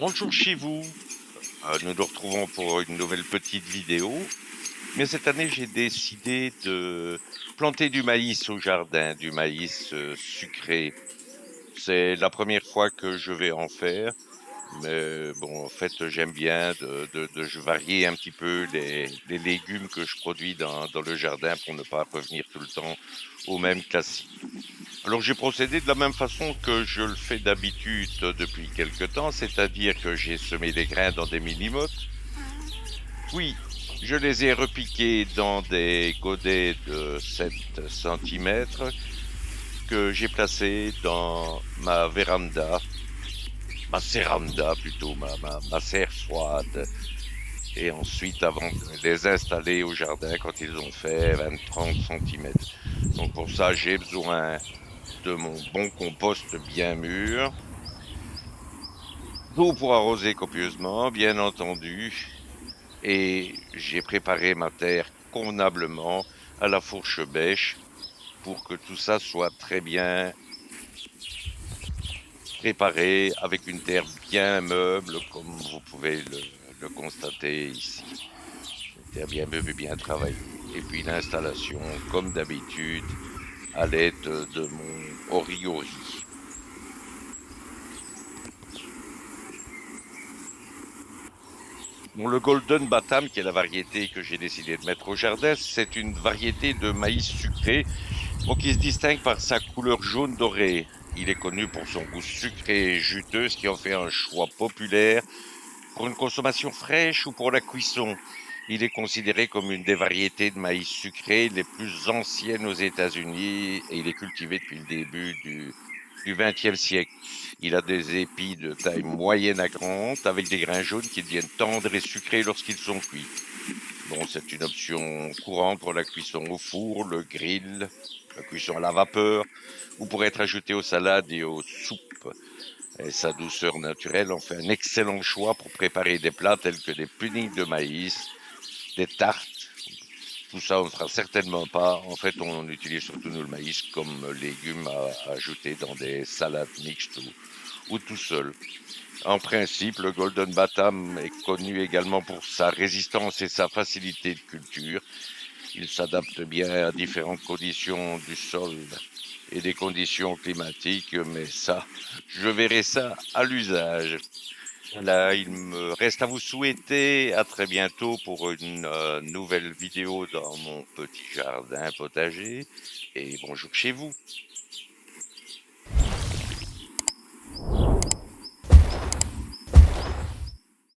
Bonjour chez vous. Nous nous retrouvons pour une nouvelle petite vidéo. Mais cette année, j'ai décidé de planter du maïs au jardin, du maïs sucré. C'est la première fois que je vais en faire. Mais bon, en fait, j'aime bien de varier un petit peu les légumes que je produis dans le jardin pour ne pas revenir tout le temps au même classique. Alors j'ai procédé de la même façon que je le fais d'habitude depuis quelque temps, c'est-à-dire que j'ai semé des grains dans des mini-mottes, puis je les ai repiqués dans des godets de 7 centimètres que j'ai placés dans ma véranda, ma séranda plutôt, ma serre froide. Et ensuite, avant de les installer au jardin quand ils ont fait 20-30 centimètres. Donc pour ça, j'ai besoin de mon bon compost bien mûr, d'eau pour arroser copieusement, bien entendu, et j'ai préparé ma terre convenablement à la fourche bêche pour que tout ça soit très bien préparé avec une terre bien meuble, comme vous pouvez le constater ici. Une terre bien meuble et bien travaillée. Et puis l'installation, comme d'habitude, à l'aide de mon origori. Bon, le Golden Batam, qui est la variété que j'ai décidé de mettre au jardin, c'est une variété de maïs sucré, bon, qui se distingue par sa couleur jaune doré. Il est connu pour son goût sucré et juteux, ce qui en fait un choix populaire pour une consommation fraîche ou pour la cuisson. Il est considéré comme une des variétés de maïs sucré les plus anciennes aux États-Unis et il est cultivé depuis le début du XXe siècle. Il a des épis de taille moyenne à grande avec des grains jaunes qui deviennent tendres et sucrés lorsqu'ils sont cuits. Bon, c'est une option courante pour la cuisson au four, le grill, la cuisson à la vapeur ou pour être ajouté aux salades et aux soupes. Et sa douceur naturelle en fait un excellent choix pour préparer des plats tels que des puddings de maïs, des tartes. Tout ça, on ne fera certainement pas. En fait, on utilise surtout nous le maïs comme légume à ajouter dans des salades mixtes ou tout seul. En principe, le Golden Batam est connu également pour sa résistance et sa facilité de culture. Il s'adapte bien à différentes conditions du sol et des conditions climatiques, mais ça, je verrai ça à l'usage. Là, il me reste à vous souhaiter à très bientôt pour une nouvelle vidéo dans mon petit jardin potager et bonjour chez vous.